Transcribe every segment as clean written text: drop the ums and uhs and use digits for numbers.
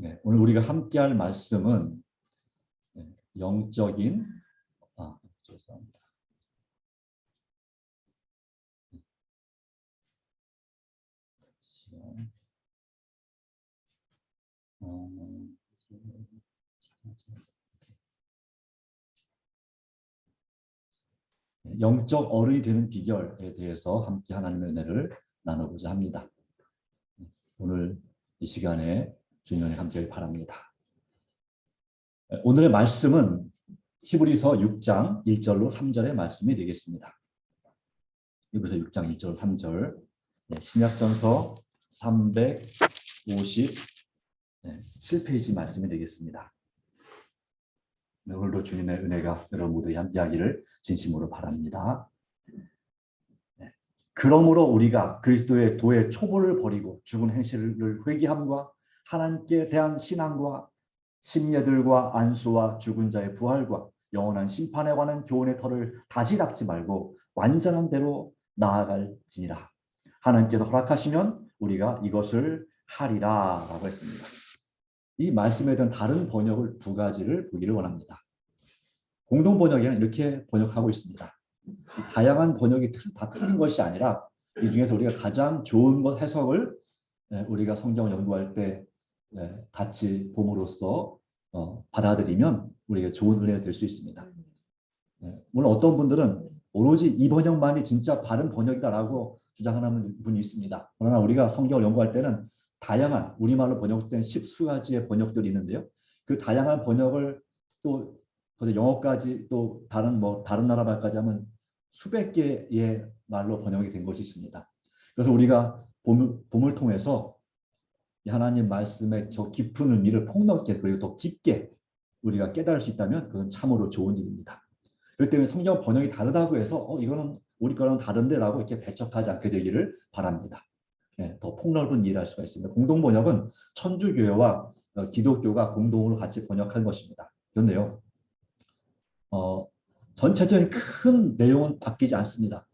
네, 오늘 우리가 함께할 말씀은 영적인 죄송합니다. 영적 어른이 되는 비결에 대해서 함께 하나님의 은혜를 나눠보자 합니다. 오늘 이 시간에 주님의 함께 바랍니다. 오늘의 말씀은 히브리서 6장 1절로 3절의 말씀이 되겠습니다. 히브리서 6장 1절 3절 신약전서 357페이지 말씀이 되겠습니다. 오늘도 주님의 은혜가 여러분 모두에 함께하기를 진심으로 바랍니다. 그러므로 우리가 그리스도의 도의 초보를 버리고 죽은 행실을 회개함과 하나님께 대한 신앙과 심려들과 안수와 죽은 자의 부활과 영원한 심판에 관한 교훈의 털을 다시 닦지 말고 완전한 대로 나아갈지니라. 하나님께서 허락하시면 우리가 이것을 하리라 라고 했습니다. 이 말씀에 대한 다른 번역을 두 가지를 보기를 원합니다. 공동 번역에는 이렇게 번역하고 있습니다. 다양한 번역이 다 틀린 것이 아니라 이 중에서 우리가 가장 좋은 것 해석을 우리가 성경을 연구할 때 같이 봄으로써 받아들이면 우리가 좋은 은혜가 될 수 있습니다. 물론 어떤 분들은 오로지 이 번역만이 진짜 바른 번역이다라고 주장하는 분이 있습니다. 그러나 우리가 성경을 연구할 때는 다양한 우리말로 번역된 10수가지의 번역들이 있는데요. 그 다양한 번역을 또 영어까지 또 다른 나라 말까지 하면 수백 개의 말로 번역이 된 것이 있습니다. 그래서 우리가 봄을 통해서 하나님 말씀의 저 깊은 의미를 폭넓게 그리고 더 깊게 우리가 깨달을 수 있다면 그건 참으로 좋은 일입니다. 그렇기 때문에 성경 번역이 다르다고 해서 이거는 우리 거랑 다른데 라고 이렇게 배척하지 않게 되기를 바랍니다. 더 폭넓은 이해를 할 수가 있습니다. 공동 번역은 천주교회와 기독교가 공동으로 같이 번역한 것입니다. 그런데요. 전체적인 큰 내용은 바뀌지 않습니다.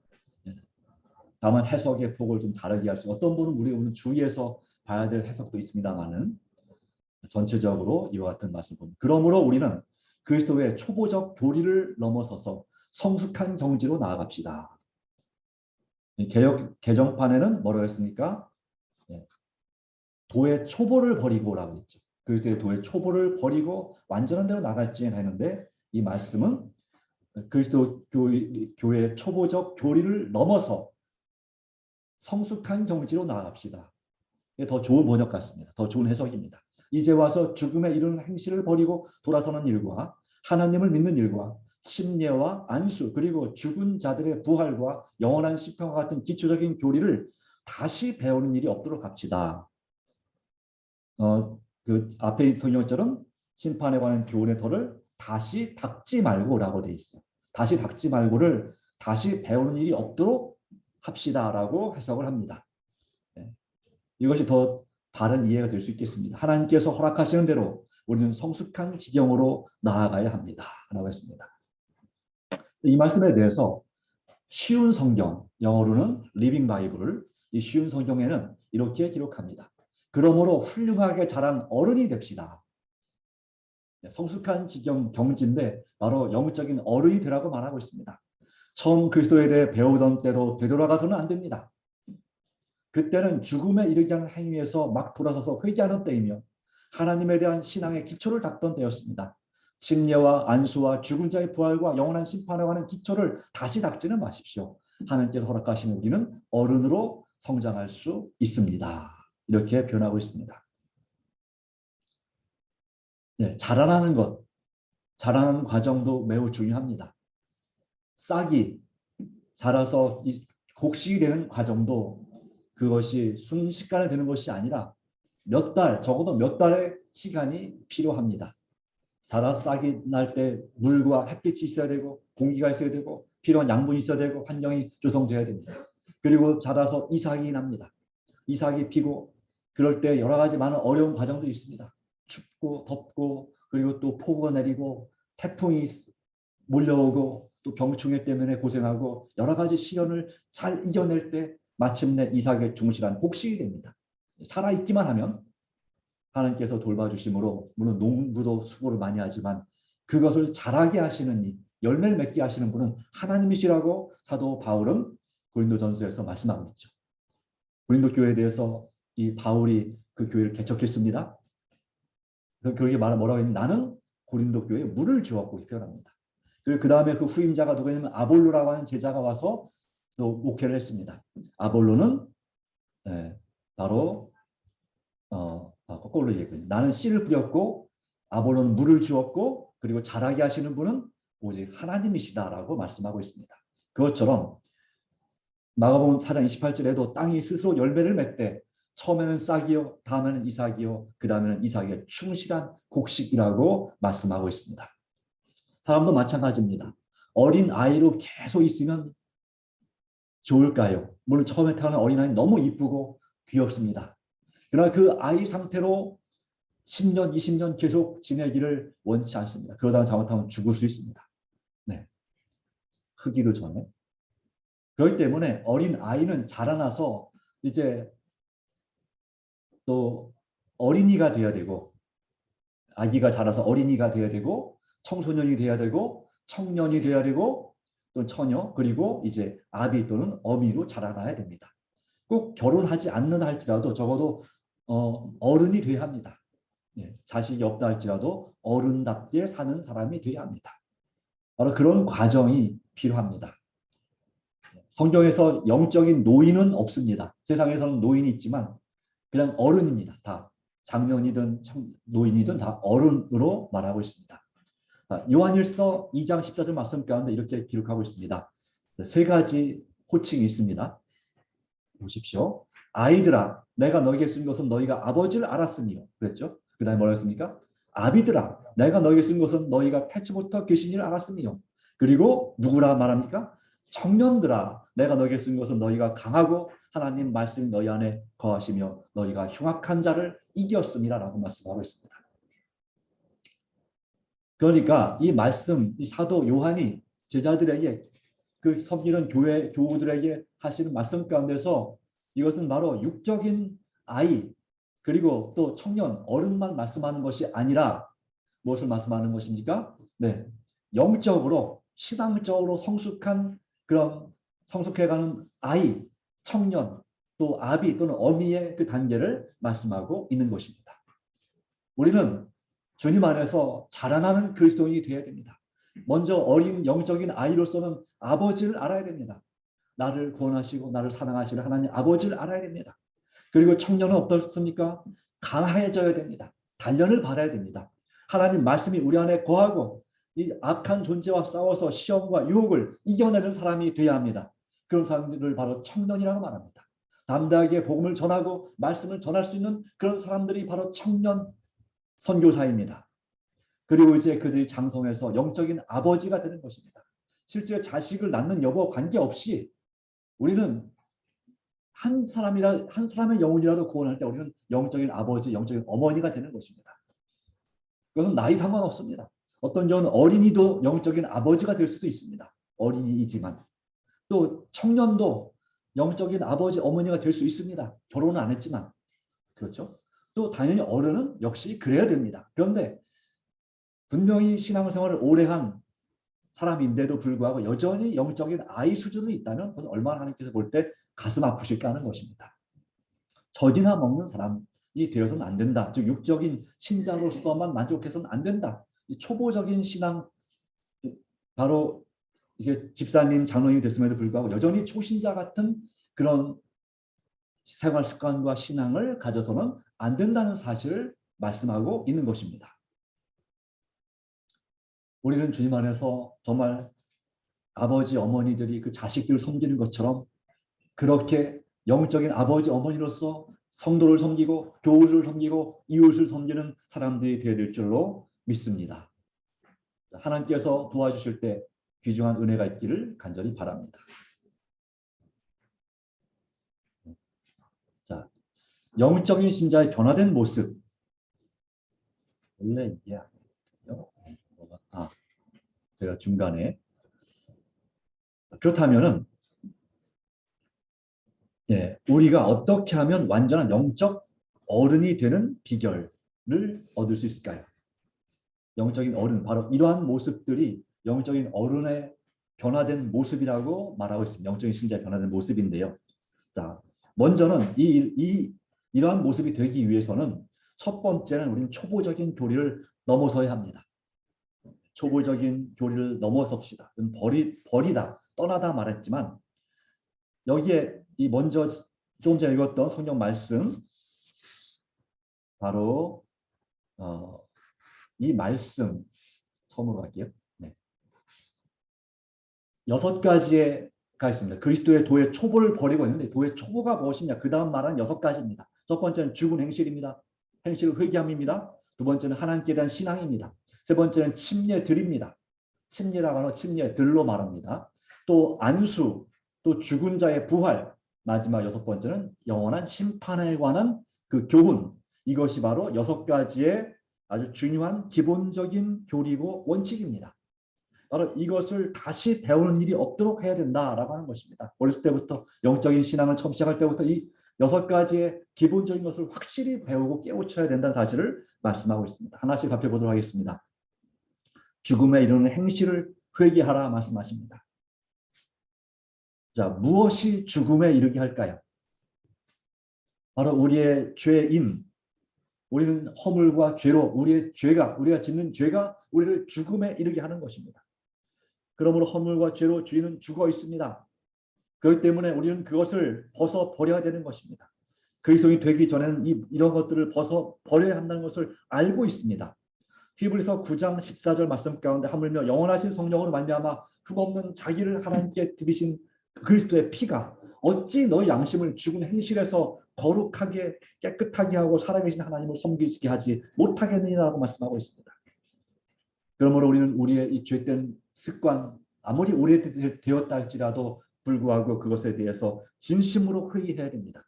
다만 해석의 폭을 좀 다르게 할 수, 어떤 분은 우리가 오늘 주의해서 봐야 될 해석도 있습니다만은 전체적으로 이와 같은 말씀입니다. 그러므로 우리는 그리스도의 초보적 교리를 넘어서서 성숙한 경지로 나아갑시다. 개정판에는 뭐라고 했습니까? 도의 초보를 버리고라고 했죠. 그리스도의 도의 초보를 버리고 완전한 대로 나갈지는 했는데 이 말씀은 그리스도 교회의 초보적 교리를 넘어서 성숙한 경지로 나아갑시다. 이게 더 좋은 번역 같습니다. 더 좋은 해석입니다. 이제 와서 죽음에 이르는 행실을 버리고 돌아서는 일과 하나님을 믿는 일과 심려와 안수 그리고 죽은 자들의 부활과 영원한 심판과 같은 기초적인 교리를 다시 배우는 일이 없도록 합시다. 그 앞에 성경처럼 심판에 관한 교훈의 털을 다시 닦지 말고라고 돼 있어요. 다시 닦지 말고를 다시 배우는 일이 없도록 합시다라고 해석을 합니다. 이것이 더 바른 이해가 될 수 있겠습니다. 하나님께서 허락하시는 대로 우리는 성숙한 지경으로 나아가야 합니다. 라고 했습니다. 이 말씀에 대해서 쉬운 성경, 영어로는 리빙 바이블, 이 쉬운 성경에는 이렇게 기록합니다. 그러므로 훌륭하게 자란 어른이 됩시다. 성숙한 지경 경지인데 바로 영적인 어른이 되라고 말하고 있습니다. 처음 그리스도에 대해 배우던 때로 되돌아가서는 안 됩니다. 그때는 죽음에 이르게 하는 행위에서 막 돌아서서 회개하는 때이며 하나님에 대한 신앙의 기초를 닦던 때였습니다. 심려와 안수와 죽은 자의 부활과 영원한 심판에 관한 기초를 다시 닦지는 마십시오. 하나님께서 허락하시는 우리는 어른으로 성장할 수 있습니다. 이렇게 표현하고 있습니다. 자라나는 것, 자라는 과정도 매우 중요합니다. 싹이 자라서 곡식이 되는 과정도 그것이 순식간에 되는 것이 아니라 몇 달, 적어도 몇 달의 시간이 필요합니다. 자라서 싹이 날 때 물과 햇빛이 있어야 되고 공기가 있어야 되고 필요한 양분이 있어야 되고 환경이 조성돼야 됩니다. 그리고 자라서 이삭이 납니다. 이삭이 피고 그럴 때 여러 가지 많은 어려운 과정도 있습니다. 춥고 덥고 그리고 또 폭우가 내리고 태풍이 몰려오고 또 병충해 때문에 고생하고 여러 가지 시련을 잘 이겨낼 때 마침내 이삭의 중실한 곡식이 됩니다. 살아있기만 하면 하나님께서 돌봐주심으로 물론 농부도 수고를 많이 하지만 그것을 자라게 하시는 이 열매를 맺게 하시는 분은 하나님이시라고 사도 바울은 고린도전서에서 말씀하고 있죠. 고린도 교회에 대해서 이 바울이 그 교회를 개척했습니다. 그렇게 뭐라고 했냐면 나는 고린도 교회에 물을 주었고 표현합니다. 그 다음에 그 후임자가 누구냐면 아볼로라고 하는 제자가 와서 또 목회를 했습니다. 아볼로는 바로 거꾸로 얘기해요. 나는 씨를 뿌렸고 아볼로는 물을 주었고 그리고 자라게 하시는 분은 오직 하나님이시다라고 말씀하고 있습니다. 그것처럼 마가복음 4장 28절에도 땅이 스스로 열매를 맺되 처음에는 싹이요 다음에는 이삭이요 그 다음에는 이삭의 충실한 곡식이라고 말씀하고 있습니다. 사람도 마찬가지입니다. 어린 아이로 계속 있으면 좋을까요? 물론 처음에 태어난 어린아이는 너무 이쁘고 귀엽습니다. 그러나 그 아이 상태로 10년, 20년 계속 지내기를 원치 않습니다. 그러다가 잘못하면 죽을 수 있습니다. 네. 크기도 전에. 그렇기 때문에 어린 아이는 자라나서 이제 또 어린이가 돼야 되고 아기가 자라서 어린이가 돼야 되고 청소년이 돼야 되고 청년이 돼야 되고 또 처녀 그리고 이제 아비 또는 어미로 자라나야 됩니다. 꼭 결혼하지 않는다 할지라도 적어도 어른이 돼야 합니다. 예, 자식이 없다 할지라도 어른답게 사는 사람이 돼야 합니다. 바로 그런 과정이 필요합니다. 성경에서 영적인 노인은 없습니다. 세상에서는 노인이 있지만 그냥 어른입니다. 다 장년이든 노인이든 다 어른으로 말하고 있습니다. 요한일서 2장 14절 말씀 가운데 이렇게 기록하고 있습니다. 세 가지 호칭이 있습니다. 보십시오. 아이들아 내가 너에게 쓴 것은 너희가 아버지를 알았으니요. 그랬죠? 그 다음에 뭐라 했습니까? 아비들아 내가 너에게 쓴 것은 너희가 태초부터 계신 줄 알았으니요. 그리고 누구라 말합니까? 청년들아 내가 너에게 쓴 것은 너희가 강하고 하나님 말씀이 너희 안에 거하시며 너희가 흉악한 자를 이겼습니다 라고 말씀하고 있습니다. 그러니까 이 말씀 이 사도 요한이 제자들에게 그 섬기는 교회 교우들에게 하시는 말씀 가운데서 이것은 바로 육적인 아이 그리고 또 청년 어른만 말씀하는 것이 아니라 무엇을 말씀하는 것입니까? 네, 영적으로 신앙적으로 성숙한 그런 성숙해가는 아이, 청년 또 아비 또는 어미의 그 단계를 말씀하고 있는 것입니다. 우리는 주님 안에서 자라나는 그리스도인이 되어야 됩니다. 먼저 어린 영적인 아이로서는 아버지를 알아야 됩니다. 나를 구원하시고 나를 사랑하시는 하나님 아버지를 알아야 됩니다. 그리고 청년은 어떻습니까? 강해져야 됩니다. 단련을 받아야 됩니다. 하나님 말씀이 우리 안에 거하고 이 악한 존재와 싸워서 시험과 유혹을 이겨내는 사람이 되어야 합니다. 그런 사람들을 바로 청년이라고 말합니다. 담대하게 복음을 전하고 말씀을 전할 수 있는 그런 사람들이 바로 청년 선교사입니다. 그리고 이제 그들이 장성해서 영적인 아버지가 되는 것입니다. 실제 자식을 낳는 여부 관계없이 우리는 한 사람의 영혼이라도 구원할 때 우리는 영적인 아버지, 영적인 어머니가 되는 것입니다. 그것은 나이 상관없습니다. 어떤 경우는 어린이도 영적인 아버지가 될 수도 있습니다. 어린이이지만 또 청년도 영적인 아버지, 어머니가 될 수 있습니다. 결혼은 안 했지만 그렇죠. 또 당연히 어른은 역시 그래야 됩니다. 그런데 분명히 신앙생활을 오래 한 사람인데도 불구하고 여전히 영적인 아이 수준이 있다면 그건 얼마나 하나님께서 볼 때 가슴 아프실까 하는 것입니다. 젖이나 먹는 사람이 되어서는 안 된다. 즉 육적인 신자로서만 만족해서는 안 된다. 이 초보적인 신앙 바로 이게 집사님, 장로님이 됐음에도 불구하고 여전히 초신자 같은 그런 생활 습관과 신앙을 가져서는 안 된다는 사실을 말씀하고 있는 것입니다. 우리는 주님 안에서 정말 아버지, 어머니들이 그 자식들을 섬기는 것처럼 그렇게 영적인 아버지, 어머니로서 성도를 섬기고 교우를 섬기고 이웃을 섬기는 사람들이 되어야 될 줄로 믿습니다. 하나님께서 도와주실 때 귀중한 은혜가 있기를 간절히 바랍니다. 자, 영적인 신자의 변화된 모습. 원래 이게 아니에요. 제가 중간에 그렇다면은 우리가 어떻게 하면 완전한 영적 어른이 되는 비결 얻을 수 있을까요? 영적인 어른, 바로 이러한 모습들이 영적인 어른의 변화된 모습이라고 말하고 있습니다. 영적인 신자의 변화된 모습인데요. 자, 먼저는 이러한 모습이 되기 위해서는 첫 번째는 우리는 초보적인 교리를 넘어서야 합니다. 초보적인 교리를 넘어섭시다. 버리다, 떠나다 말했지만 여기에 이 먼저 좀 전에 읽었던 성경 말씀 바로 이 말씀 처음으로 갈게요. 네. 6가지가 있습니다. 그리스도의 도의 초보를 버리고 있는데 도의 초보가 무엇이냐? 그 다음 말은 6가지입니다. 첫 번째는 죽은 행실입니다. 행실 회개함입니다. 두 번째는 하나님께 대한 신앙입니다. 세 번째는 침례들입니다. 침례라고 하는 침례들로 말합니다. 또 안수, 또 죽은 자의 부활, 마지막 6번째는 영원한 심판에 관한 그 교훈. 이것이 바로 6가지의 아주 중요한 기본적인 교리고 원칙입니다. 바로 이것을 다시 배우는 일이 없도록 해야 된다라고 하는 것입니다. 어렸을 때부터 영적인 신앙을 처음 시작할 때부터 이 6가지의 기본적인 것을 확실히 배우고 깨우쳐야 된다는 사실을 말씀하고 있습니다. 하나씩 살펴보도록 하겠습니다. 죽음에 이르는 행실을 회개하라 말씀하십니다. 자, 무엇이 죽음에 이르게 할까요? 바로 우리의 죄인, 우리는 허물과 죄로 우리가 짓는 죄가 우리를 죽음에 이르게 하는 것입니다. 그러므로 허물과 죄로 주인은 죽어 있습니다. 그렇기 때문에 우리는 그것을 벗어 버려야 되는 것입니다. 그리스도인이 되기 전에는 이런 것들을 벗어 버려야 한다는 것을 알고 있습니다. 히브리서 9장 14절 말씀 가운데 하물며 영원하신 성령으로 말미암아 흠없는 자기를 하나님께 드리신 그리스도의 피가 어찌 너희 양심을 죽은 행실에서 거룩하게 깨끗하게 하고 살아계신 하나님을 섬기게 하지 못하겠느냐고 말씀하고 있습니다. 그러므로 우리는 우리의 이 죄된 습관, 아무리 오래되었다 할지라도 불구하고 그것에 대해서 진심으로 회개해야 됩니다.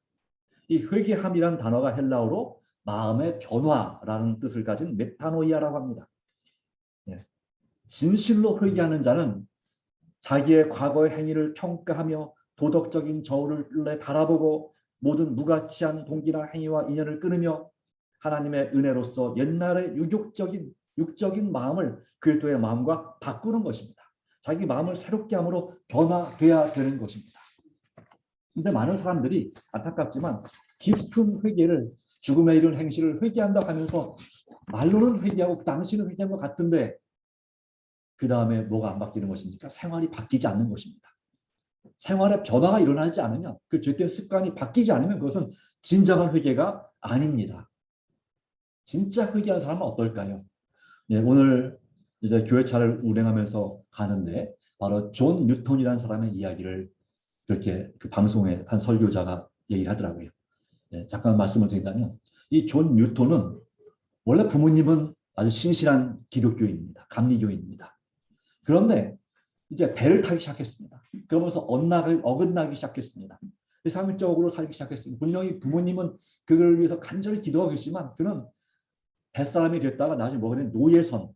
이 회개함이라는 단어가 헬라어로 마음의 변화라는 뜻을 가진 메타노이아라고 합니다. 진실로 회개하는 자는 자기의 과거의 행위를 평가하며 도덕적인 저울을 달아보고 모든 무가치한 동기나 행위와 인연을 끊으며 하나님의 은혜로서 옛날의 육적인 마음을 그리스도의 마음과 바꾸는 것입니다. 자기 마음을 새롭게 함으로 변화돼야 되는 것입니다. 그런데 많은 사람들이 안타깝지만 깊은 회개를 죽음에 이른 행실을 회개한다고 하면서 말로는 회개하고 그 당시는 회개한 것 같은데 그 다음에 뭐가 안 바뀌는 것입니까? 생활이 바뀌지 않는 것입니다. 생활의 변화가 일어나지 않으면 그 죄된 습관이 바뀌지 않으면 그것은 진정한 회개가 아닙니다. 진짜 회개하는 사람은 어떨까요? 네, 오늘 이제 교회차를 운행하면서 가는데 바로 존 뉴턴이라는 사람의 이야기를 그렇게 그 방송에 한 설교자가 얘기를 하더라고요. 네, 잠깐 말씀을 드린다면 이 존 뉴턴은 원래 부모님은 아주 신실한 기독교인입니다. 감리교인입니다. 그런데 이제 배를 타기 시작했습니다. 그러면서 어긋나기 시작했습니다. 상적으로 살기 시작했습니다. 분명히 부모님은 그걸 위해서 간절히 기도하고 계시지만 그는 뱃사람이 됐다가 나중에 뭐가 되는 노예선,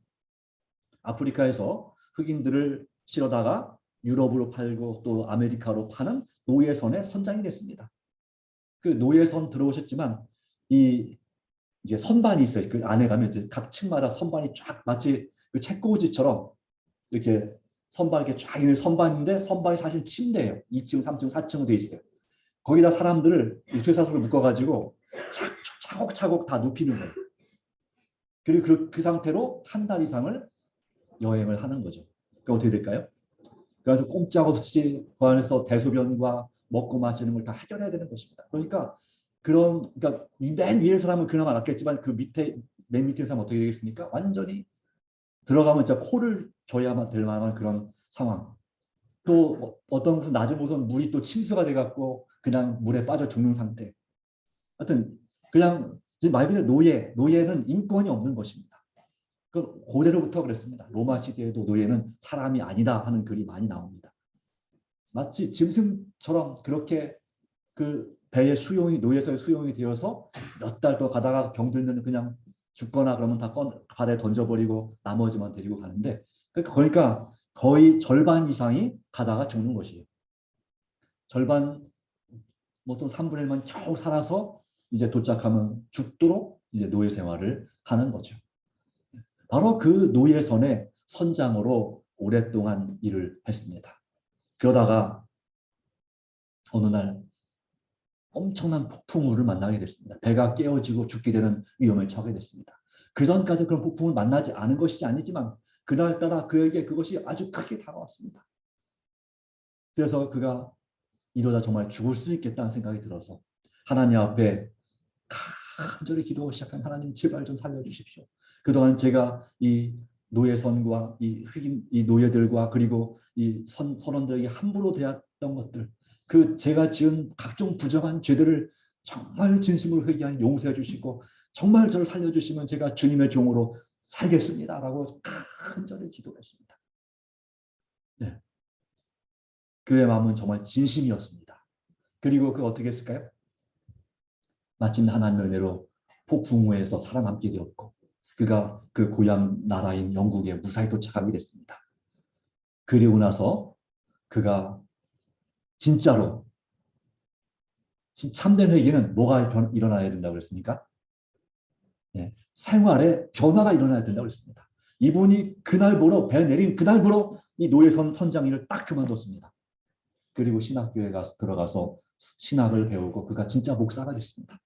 아프리카에서 흑인들을 실어다가 유럽으로 팔고 또 아메리카로 파는 노예선의 선장이 됐습니다. 그 노예선 들어오셨지만 이게 선반이 있어요. 그 안에 가면 이제 각 층마다 선반이 쫙 마치 그 책꽂이처럼 이렇게 선반 이렇게 쫙 있는 선반인데 선반이 사실 침대예요. 2층, 3층, 4층으로 돼 있어요. 거기다 사람들을 퇴사소로 묶어가지고 차곡차곡 다 눕히는 거예요. 그리고 그 상태로 한 달 이상을 여행을 하는 거죠. 그러니까 어떻게 될까요? 그래서 꼼짝없이 그 안에서 대소변과 먹고 마시는 걸 다 해결해야 되는 것입니다. 그러니까 맨 위에 사람은 그나마 낫겠지만 그 맨 밑에 사람은 어떻게 되겠습니까? 완전히 들어가면 진짜 코를 줘야만 될 만한 그런 상황. 또 어떤 곳은 낮은 곳은 물이 또 침수가 돼갖고 그냥 물에 빠져 죽는 상태. 하여튼 그냥 말 그대로 노예는 인권이 없는 것입니다. 그 고대로부터 그랬습니다. 로마 시대에도 노예는 사람이 아니다 하는 글이 많이 나옵니다. 마치 짐승처럼 그렇게 그 배의 노예서의 수용이 되어서 몇 달 더 가다가 병들면 그냥 죽거나 그러면 다 발에 던져버리고 나머지만 데리고 가는데 그러니까 거의 절반 이상이 가다가 죽는 것이에요. 절반 보통 3분의 1만 겨우 살아서 이제 도착하면 죽도록 이제 노예 생활을 하는 거죠. 바로 그 노예선의 선장으로 오랫동안 일을 했습니다. 그러다가 어느 날 엄청난 폭풍우를 만나게 됐습니다. 배가 깨어지고 죽게 되는 위험에 처하게 됐습니다. 그 전까지 그런 폭풍을 만나지 않은 것이 아니지만 그날따라 그에게 그것이 아주 크게 다가왔습니다. 그래서 그가 이러다 정말 죽을 수 있겠다는 생각이 들어서 하나님 앞에 간절히 기도하기 시작한 하나님 제발 좀 살려주십시오. 그동안 제가 이 노예선과 이 노예들과 그리고 이 선원들에게 함부로 대했던 것들 그 제가 지은 각종 부정한 죄들을 정말 진심으로 회개하니 용서해 주시고 정말 저를 살려주시면 제가 주님의 종으로 살겠습니다라고 간절히 기도했습니다. 네. 그의 마음은 정말 진심이었습니다. 그리고 그 어떻게 했을까요? 마침 하나님의 은혜로 폭풍우에서 살아남게 되었고 그가 그 고향 나라인 영국에 무사히 도착하게 됐습니다. 그리고 나서 그가 진짜로 참된 회개는 뭐가 일어나야 된다고 그랬습니까? 네, 생활에 변화가 일어나야 된다고 그랬습니다. 이분이 그날부로 배 내린 그날부로 이 노예선 선장일을 딱 그만뒀습니다. 그리고 신학교에 들어가서 신학을 배우고 그가 진짜 목사가 됐습니다.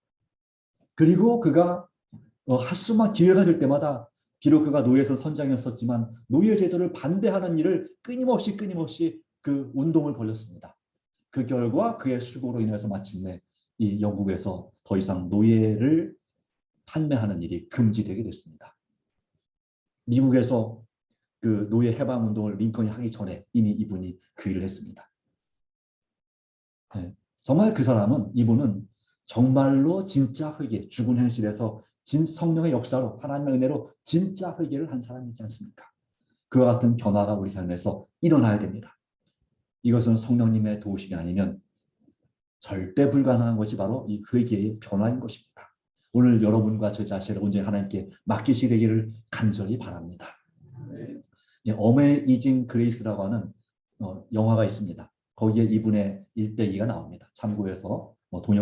그리고 그가 할 수만 기회가 될 때마다 비록 그가 노예선 선장이었었지만 노예 제도를 반대하는 일을 끊임없이 그 운동을 벌였습니다. 그 결과 그의 수고로 인해서 마침내 이 영국에서 더 이상 노예를 판매하는 일이 금지되게 됐습니다. 미국에서 그 노예 해방 운동을 링컨이 하기 전에 이미 이분이 그 일을 했습니다. 네. 정말 이분은 정말로 진짜 회개, 죽은 현실에서 성령의 역사로 하나님의 은혜로 진짜 회개를 한 사람이지 않습니까? 그와 같은 변화가 우리 삶에서 일어나야 됩니다. 이것은 성령님의 도우심이 아니면 절대 불가능한 것이 바로 이 회개의 변화인 것입니다. 오늘 여러분과 저 자신을 온전히 하나님께 맡기시기를 간절히 바랍니다. 어메이징 그레이스라고 하는 영화가 있습니다. 거기에 이분의 일대기가 나옵니다. 참고해서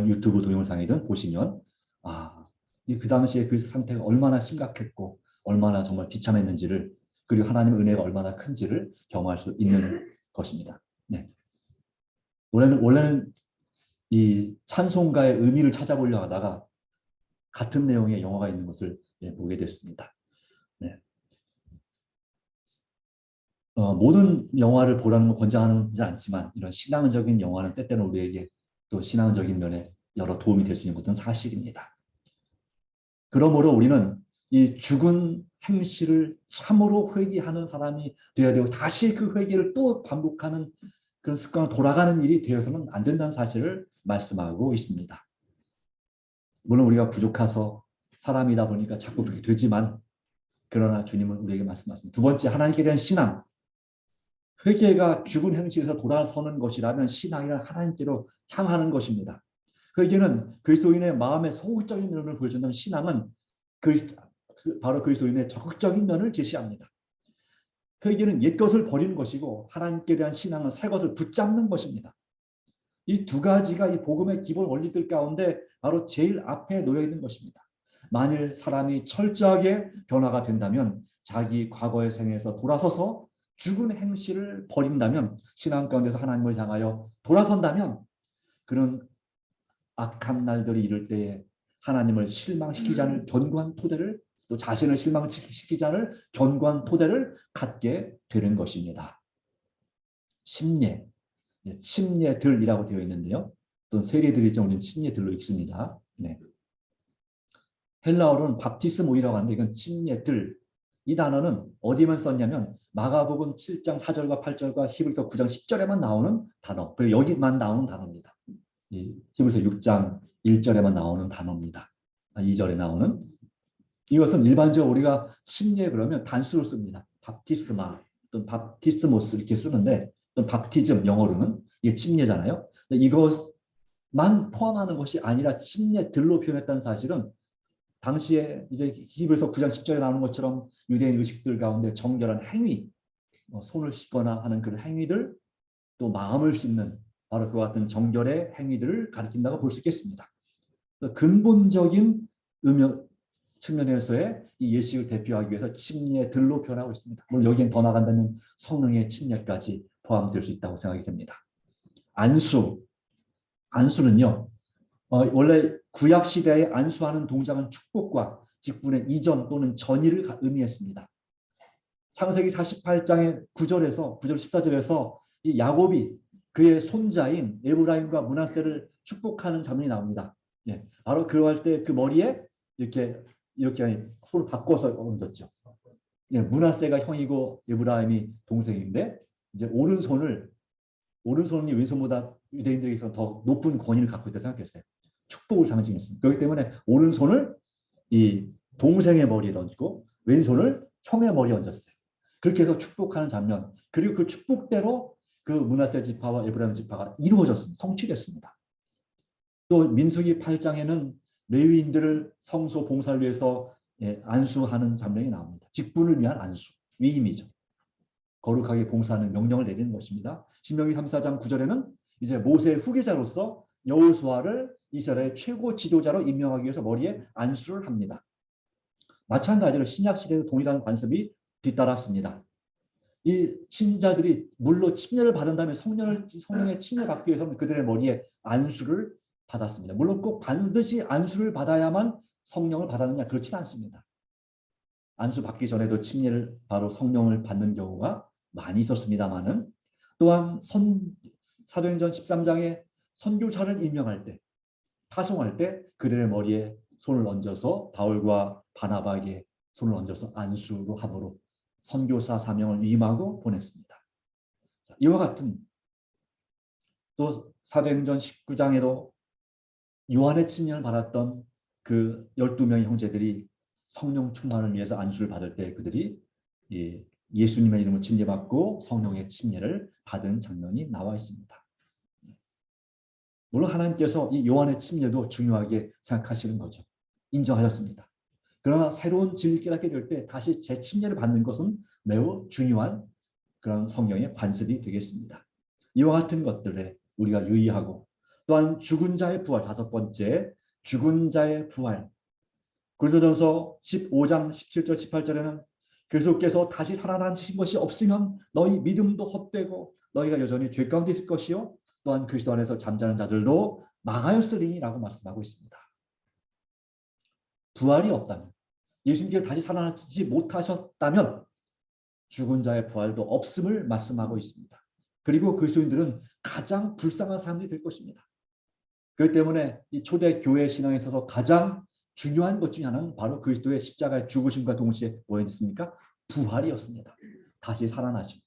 유튜브 동영상이든 보시면 그 당시에 그 상태가 얼마나 심각했고 얼마나 정말 비참했는지를 그리고 하나님의 은혜가 얼마나 큰지를 경험할 수 있는 것입니다. 네. 원래는 이 찬송가의 의미를 찾아보려 하다가 같은 내용의 영화가 있는 것을 보게 됐습니다. 네. 모든 영화를 보라는 건 권장하지 않지만 이런 신앙적인 영화는 때때로 우리에게 또 신앙적인 면에 여러 도움이 될 수 있는 것은 사실입니다. 그러므로 우리는 이 죽은 행실을 참으로 회개하는 사람이 되어야 되고 다시 그 회개를 또 반복하는 그런 습관으로 돌아가는 일이 되어서는 안 된다는 사실을 말씀하고 있습니다. 물론 우리가 부족해서 사람이다 보니까 자꾸 그렇게 되지만 그러나 주님은 우리에게 말씀하십니다. 두 번째, 하나님께 대한 신앙. 회개가 죽은 행실에서 돌아서는 것이라면 신앙이란 하나님께로 향하는 것입니다. 회개는 그리스도인의 마음의 소극적인 면을 보여준다면 신앙은 바로 그리스도인의 적극적인 면을 제시합니다. 회개는 옛것을 버리는 것이고 하나님께 대한 신앙은 새것을 붙잡는 것입니다. 이 두 가지가 이 복음의 기본 원리들 가운데 바로 제일 앞에 놓여 있는 것입니다. 만일 사람이 철저하게 변화가 된다면 자기 과거의 생에서 돌아서서 죽은 행실을 버린다면 신앙 가운데서 하나님을 향하여 돌아선다면 그는 악한 날들이 이를 때에 하나님을 실망시키지 않을 견고한 토대를 또 자신을 실망시키지 않을 견고한 토대를 갖게 되는 것입니다. 침례들이라고 되어 있는데요. 또는 세례들이죠. 우리는 침례들로 읽습니다. 네. 헬라어로는 밥티스모이라고 하는데 이건 침례들. 이 단어는 어디만 썼냐면 마가복음 7장 4절과 8절과 히브리서 9장 10절에만 나오는 단어. 그리고 여기만 나오는 단어입니다. 히브리서 6장 1절에만 나오는 단어입니다. 2절에 나오는. 이것은 일반적으로 우리가 침례 그러면 단수로 씁니다. 밥티스마 또는 밥티스모스 이렇게 쓰는데 또는 밥티즘 영어로는 이게 침례잖아요. 이것만 포함하는 것이 아니라 침례들로 표현했다는 사실은 당시에 이제 히브리서 9장 10절에 나오는 것처럼 유대인 의식들 가운데 정결한 행위, 손을 씻거나 하는 그런 행위들, 또 마음을 씻는 바로 그와 같은 정결의 행위들을 가리킨다고 볼 수 있겠습니다. 근본적인 측면에서의 이 예식을 대표하기 위해서 침례들로 표현하고 있습니다. 물론 여기엔 더 나간다면 성령의 침례까지 포함될 수 있다고 생각이 됩니다. 안수는요. 원래 구약 시대에 안수하는 동작은 축복과 직분의 이전 또는 전이를 의미했습니다. 창세기 48장의 9절에서 14절에서 이 야곱이 그의 손자인 에브라임과 므낫세를 축복하는 장면이 나옵니다. 예, 바로 그럴 때 그 머리에 이렇게 손을 바꿔서 얹었죠. 예, 므낫세가 형이고 에브라임이 동생인데 이제 오른손이 왼손보다 유대인들에게서 더 높은 권위를 갖고 있다 생각했어요. 축복을 상징했습니다. 그렇기 때문에 오른손을 이 동생의 머리에 얹고 왼손을 형의 머리에 얹었어요. 그렇게 해서 축복하는 장면, 그리고 그 축복대로 그 므낫세 지파와 에브라임 지파가 이루어졌습니다. 성취됐습니다. 또 민수기 8장에는 레위인들을 성소 봉사를 위해서 안수하는 장면이 나옵니다. 직분을 위한 안수, 위임이죠. 거룩하게 봉사하는 명령을 내리는 것입니다. 신명기 3, 4장 9절에는 이제 모세의 후계자로서 여호수아를 이스라엘의 최고 지도자로 임명하기 위해서 머리에 안수를 합니다. 마찬가지로 신약 시대에도 동일한 관습이 뒤따랐습니다. 이 신자들이 물로 침례를 받은 다음에 성령의 침례를 받기 위해서 그들의 머리에 안수를 받았습니다. 물론 꼭 반드시 안수를 받아야만 성령을 받았느냐, 그렇지는 않습니다. 안수 받기 전에도 침례를 바로 성령을 받는 경우가 많이 있었습니다만은, 또한 사도행전 13장에 선교사를 임명할 때, 파송할 때 그들의 머리에 손을 얹어서 바울과 바나바에게 손을 얹어서 안수로 함으로 선교사 사명을 위임하고 보냈습니다. 이와 같은, 또 사도행전 19장에도 요한의 침례를 받았던 그 12명의 형제들이 성령 충만을 위해서 안수를 받을 때 그들이 예수님의 이름으로 침례받고 성령의 침례를 받은 장면이 나와 있습니다. 물론 하나님께서 이 요한의 침례도 중요하게 생각하시는 거죠. 인정하셨습니다. 그러나 새로운 진리를 깨닫게 될 때 다시 재침례를 받는 것은 매우 중요한 그런 성령의 관습이 되겠습니다. 이와 같은 것들에 우리가 유의하고, 또한 죽은 자의 부활, 다섯 번째, 죽은 자의 부활. 고린도전서 15장 17절 18절에는 그리스도께서 다시 살아나신 것이 없으면 너희 믿음도 헛되고 너희가 여전히 죄 가운데 있을 것이요 또한 그리스도 안에서 잠자는 자들도 망하였으리라고 말씀하고 있습니다. 부활이 없다면, 예수님께서 다시 살아나지 못하셨다면 죽은 자의 부활도 없음을 말씀하고 있습니다. 그리고 그리스도인들은 가장 불쌍한 사람들이 될 것입니다. 그렇기 때문에 이 초대 교회 신앙에 있어서 가장 중요한 것 중에 하나는 바로 그리스도의 십자가의 죽으심과 동시에 뭐였습니까? 부활이었습니다. 다시 살아나심.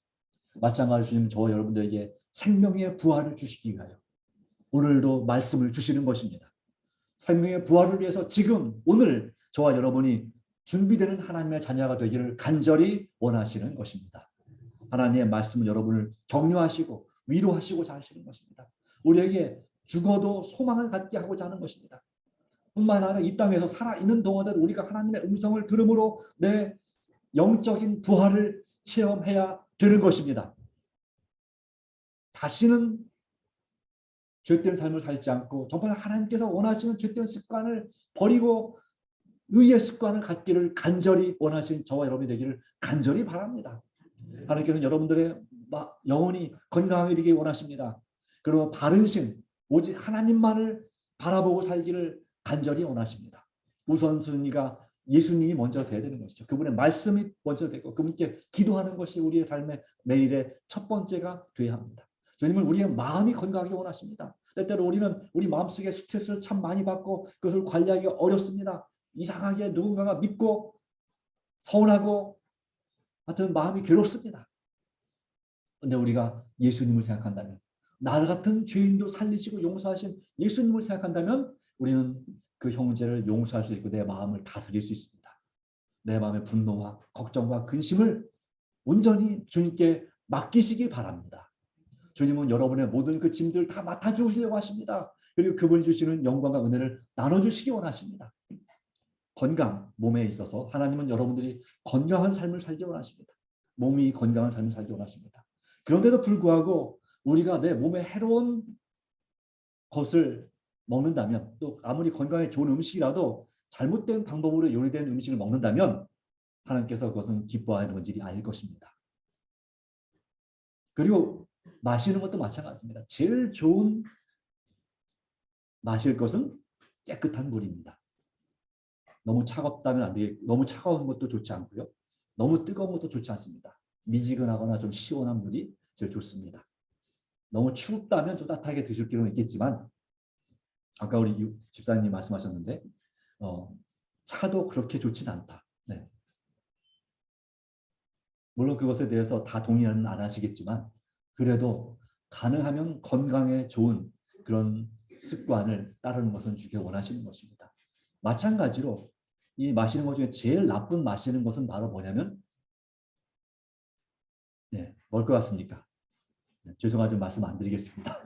마찬가지로 주님 저와 여러분들에게 생명의 부활을 주시기 위하여 오늘도 말씀을 주시는 것입니다. 생명의 부활을 위해서 지금 오늘 저와 여러분이 준비되는 하나님의 자녀가 되기를 간절히 원하시는 것입니다. 하나님의 말씀은 여러분을 격려하시고 위로하시고자 하시는 것입니다. 우리에게 죽어도 소망을 갖게 하고자 하는 것입니다. 뿐만 아니라 이 땅에서 살아있는 동안에 우리가 하나님의 음성을 들음으로 내 영적인 부활을 체험해야 되는 것입니다. 다시는 죄된 삶을 살지 않고 정말 하나님께서 원하시는 죄된 습관을 버리고 의의 습관을 갖기를 간절히 원하시는 저와 여러분이 되기를 간절히 바랍니다. 하나님께서는 여러분들의 영혼이 건강하게 되길 원하십니다. 그리고 바른 신, 오직 하나님만을 바라보고 살기를 간절히 원하십니다. 우선순위가 예수님이 먼저 돼야 되는 것이죠. 그분의 말씀이 먼저 되고 그분께 기도하는 것이 우리의 삶의 매일의 첫 번째가 되어야 합니다. 주님은 우리의 마음이 건강하게 원하십니다. 때때로 우리는 우리 마음속에 스트레스를 참 많이 받고 그것을 관리하기 어렵습니다. 이상하게 누군가가 믿고 서운하고 하여튼 마음이 괴롭습니다. 그런데 우리가 예수님을 생각한다면, 나 같은 죄인도 살리시고 용서하신 예수님을 생각한다면 우리는 그 형제를 용서할 수 있고 내 마음을 다스릴 수 있습니다. 내 마음의 분노와 걱정과 근심을 온전히 주님께 맡기시기 바랍니다. 주님은 여러분의 모든 그 짐들을 다 맡아주시려고 하십니다. 그리고 그분이 주시는 영광과 은혜를 나눠주시기 원하십니다. 건강, 몸에 있어서 하나님은 여러분들이 건강한 삶을 살기 원하십니다. 몸이 건강한 삶을 살기 원하십니다. 그런데도 불구하고 우리가 내 몸에 해로운 것을 먹는다면, 또 아무리 건강에 좋은 음식이라도 잘못된 방법으로 요리된 음식을 먹는다면 하나님께서 그것은 기뻐하는 건지 아닐 것입니다. 그리고 마시는 것도 마찬가지입니다. 제일 좋은 마실 것은 깨끗한 물입니다. 너무 차갑다면 안 되겠고, 너무 차가운 것도 좋지 않고요. 너무 뜨거운 것도 좋지 않습니다. 미지근하거나 좀 시원한 물이 제일 좋습니다. 너무 춥다면 좀 따뜻하게 드실 필요는 있겠지만, 아까 우리 집사님이 말씀하셨는데 차도 그렇게 좋진 않다. 네. 물론 그것에 대해서 다 동의는 안 하시겠지만, 그래도 가능하면 건강에 좋은 그런 습관을 따르는 것은 주께 원하시는 것입니다. 마찬가지로 이 마시는 것 중에 제일 나쁜 마시는 것은 바로 뭐냐면, 네, 뭘 것 같습니까? 네, 죄송하지만 말씀 안 드리겠습니다.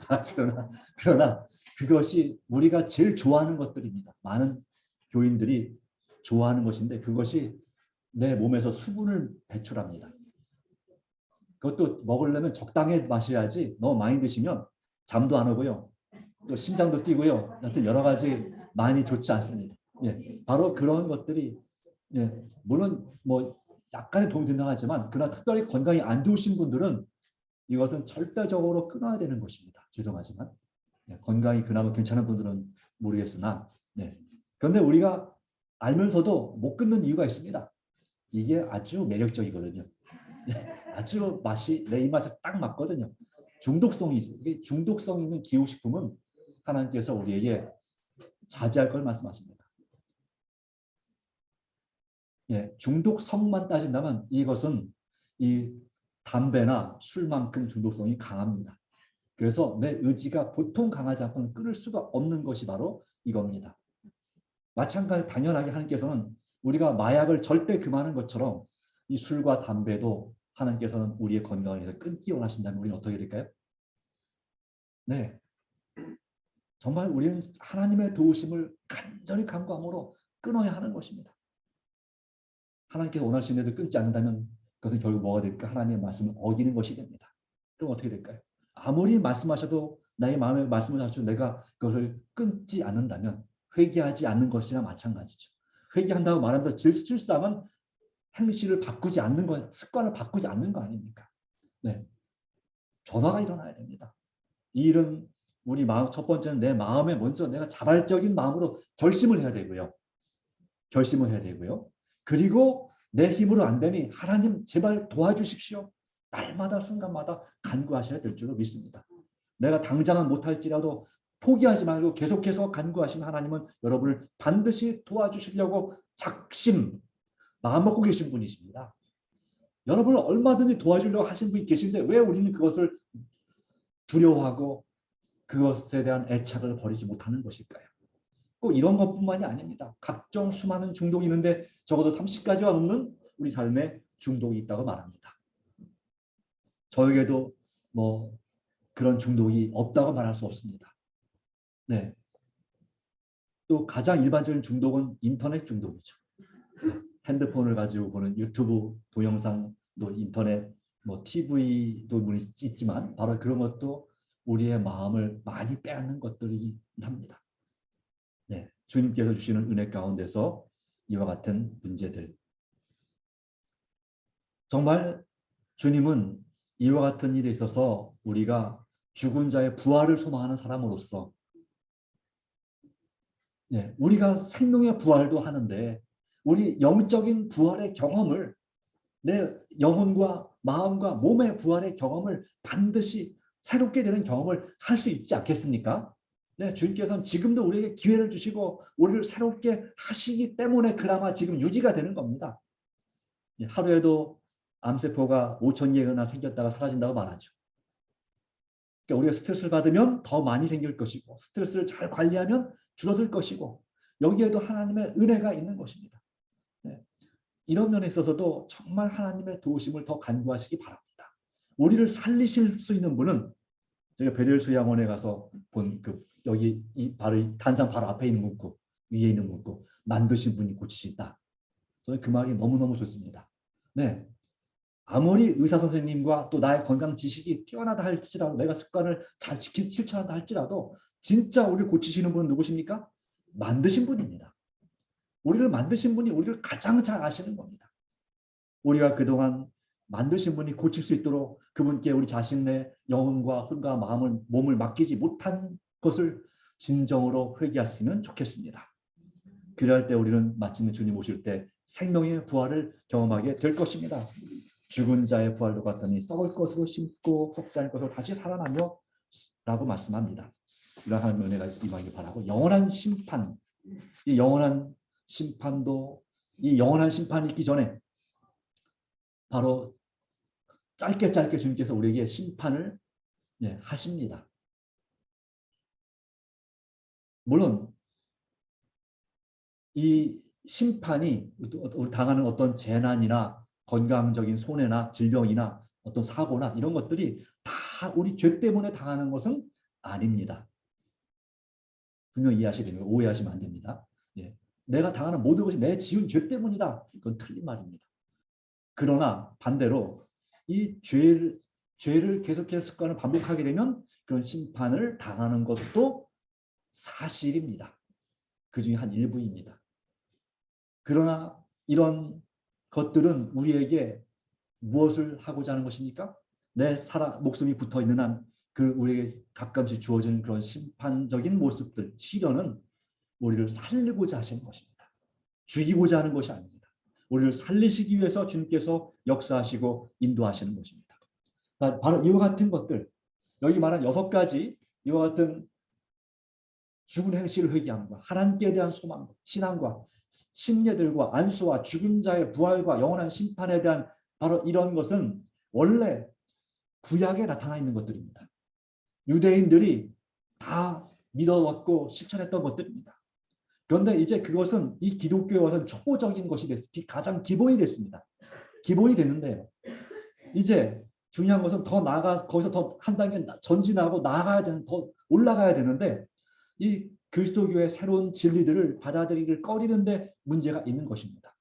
그러나 그것이 우리가 제일 좋아하는 것들입니다. 많은 교인들이 좋아하는 것인데 그것이 내 몸에서 수분을 배출합니다. 그것도 먹으려면 적당히 마셔야지 너무 많이 드시면 잠도 안 오고요. 또 심장도 뛰고요. 하여튼 여러 가지 많이 좋지 않습니다. 예, 바로 그런 것들이 물론 뭐 약간의 도움이 된다고 하지만 그러나 특별히 건강이 안 좋으신 분들은 이것은 절대적으로 끊어야 되는 것입니다. 죄송하지만 건강이 그나마 괜찮은 분들은 모르겠으나 그런데 우리가 알면서도 못 끊는 이유가 있습니다. 이게 아주 매력적이거든요. 아주 맛이 내 입맛에 딱 맞거든요. 중독성이 있어요. 이게 중독성 있는 기호식품은 하나님께서 우리에게 자제할 걸 말씀하십니다. 중독성만 따진다면 이것은 이 담배나 술만큼 중독성이 강합니다. 그래서 내 의지가 보통 강하지 않고는 끊을 수가 없는 것이 바로 이겁니다. 마찬가지 당연하게 하나님께서는 우리가 마약을 절대 금하는 것처럼 이 술과 담배도 하나님께서는 우리의 건강을 위해서 끊기 원하신다면 우리는 어떻게 될까요? 네, 정말 우리는 하나님의 도우심을 간절히 간구함으로 끊어야 하는 것입니다. 하나님께서 원하시는데도 끊지 않는다면 그것은 결국 뭐가 될까? 하나님의 말씀을 어기는 것이 됩니다. 그럼 어떻게 될까요? 아무리 말씀하셔도 나의 마음에 말씀을 하셔도 내가 그것을 끊지 않는다면 회개하지 않는 것이나 마찬가지죠. 회개한다고 말하면서 실상은 행실을 바꾸지 않는 거, 습관을 바꾸지 않는 거 아닙니까? 네, 변화가 일어나야 됩니다. 이 일은 우리 마음 첫 번째는 내 마음에 먼저 내가 자발적인 마음으로 결심을 해야 되고요. 결심을 해야 되고요. 그리고 내 힘으로 안 되니 하나님 제발 도와주십시오. 날마다 순간마다 간구하셔야 될 줄로 믿습니다. 내가 당장은 못할지라도 포기하지 말고 계속해서 간구하시면 하나님은 여러분을 반드시 도와주시려고 작심 마음 먹고 계신 분이십니다. 여러분을 얼마든지 도와주려고 하신 분이 계신데 왜 우리는 그것을 두려워하고 그것에 대한 애착을 버리지 못하는 것일까요? 꼭 이런 것뿐만이 아닙니다. 각종 수많은 중독이 있는데 적어도 30가지가 넘는 우리 삶에 중독이 있다고 말합니다. 저에게도 뭐 그런 중독이 없다고 말할 수 없습니다. 네. 또 가장 일반적인 중독은 인터넷 중독이죠. 핸드폰을 가지고 보는 유튜브 동영상, 또 인터넷, 뭐 TV도 있지만 바로 그런 것도 우리의 마음을 많이 빼앗는 것들이 합니다. 네, 주님께서 주시는 은혜 가운데서 이와 같은 문제들. 정말 주님은 이와 같은 일에 있어서 우리가 죽은 자의 부활을 소망하는 사람으로서 우리가 생명의 부활도 하는데 우리 영적인 부활의 경험을 내 영혼과 마음과 몸의 부활의 경험을 반드시 새롭게 되는 경험을 할 수 있지 않겠습니까? 네, 주님께서는 지금도 우리에게 기회를 주시고 우리를 새롭게 하시기 때문에 그나마 지금 유지가 되는 겁니다. 하루에도 암세포가 5,000개나 생겼다가 사라진다고 말하죠. 그러니까 우리가 스트레스를 받으면 더 많이 생길 것이고 스트레스를 잘 관리하면 줄어들 것이고 여기에도 하나님의 은혜가 있는 것입니다. 네. 이런 면에 있어서도 정말 하나님의 도우심을 더 간구하시기 바랍니다. 우리를 살리실 수 있는 분은 제가 베델수 양원에 가서 본 여기 이 바로 단상 바로 앞에 있는 문구 위에 있는 문구 만드신 분이 고치신다. 저는 그 말이 너무너무 좋습니다. 네, 아무리 의사 선생님과 또 나의 건강 지식이 뛰어나다 할지라도 내가 습관을 잘 실천한다 할지라도 진짜 우리를 고치시는 분은 누구십니까? 만드신 분입니다. 우리를 만드신 분이 우리를 가장 잘 아시는 겁니다. 우리가 그동안 만드신 분이 고칠 수 있도록 그분께 우리 자신의 영혼과 혼과 마음을 몸을 맡기지 못한 것을 진정으로 회개하시면 좋겠습니다. 그럴 때 우리는 마침내 주님 오실 때 생명의 부활을 경험하게 될 것입니다. 죽은 자의 부활도 같으니 썩을 것으로 심고 썩지 않을 것으로 다시 살아나며 라고 말씀합니다. 이러한 은혜가 임하길 바라고, 영원한 심판, 이 영원한 심판도, 이 영원한 심판이 있기 전에 바로 짧게 주님께서 우리에게 심판을 하십니다. 물론 이 심판이 우리 당하는 어떤 재난이나 건강적인 손해나 질병이나 어떤 사고나 이런 것들이 다 우리 죄 때문에 당하는 것은 아닙니다. 분명히 이해하셔야 됩니다. 오해하시면 안 됩니다. 내가 당하는 모든 것이 내 지은 죄 때문이다. 이건 틀린 말입니다. 그러나 반대로 이 죄를 계속해서 습관을 반복하게 되면 그런 심판을 당하는 것도 사실입니다. 그 중에 한 일부입니다. 그러나 이런 것들은 우리에게 무엇을 하고자 하는 것입니까? 내 목숨이 붙어 있는 한 그 우리에게 가끔씩 주어지는 그런 심판적인 모습들, 시련은 우리를 살리고자 하시는 것입니다. 죽이고자 하는 것이 아닙니다. 우리를 살리시기 위해서 주님께서 역사하시고 인도하시는 것입니다. 바로 이와 같은 것들, 여기 말한 6가지 이와 같은 죽은 행실을 회개함과 하나님께 대한 소망과 신앙과 심려들과 안수와 죽은 자의 부활과 영원한 심판에 대한 바로 이런 것은 원래 구약에 나타나 있는 것들입니다. 유대인들이 다 믿어왔고 실천했던 것들입니다. 그런데 이제 그것은 이 기독교에 와서는 초보적인 것이 가장 기본이 됐습니다. 기본이 됐는데요. 이제 중요한 것은 더 나아가 거기서 더 한 단계 전진하고 나아가야 되는, 더 올라가야 되는데 이 그리스도교의 새로운 진리들을 받아들이기를 꺼리는데 문제가 있는 것입니다.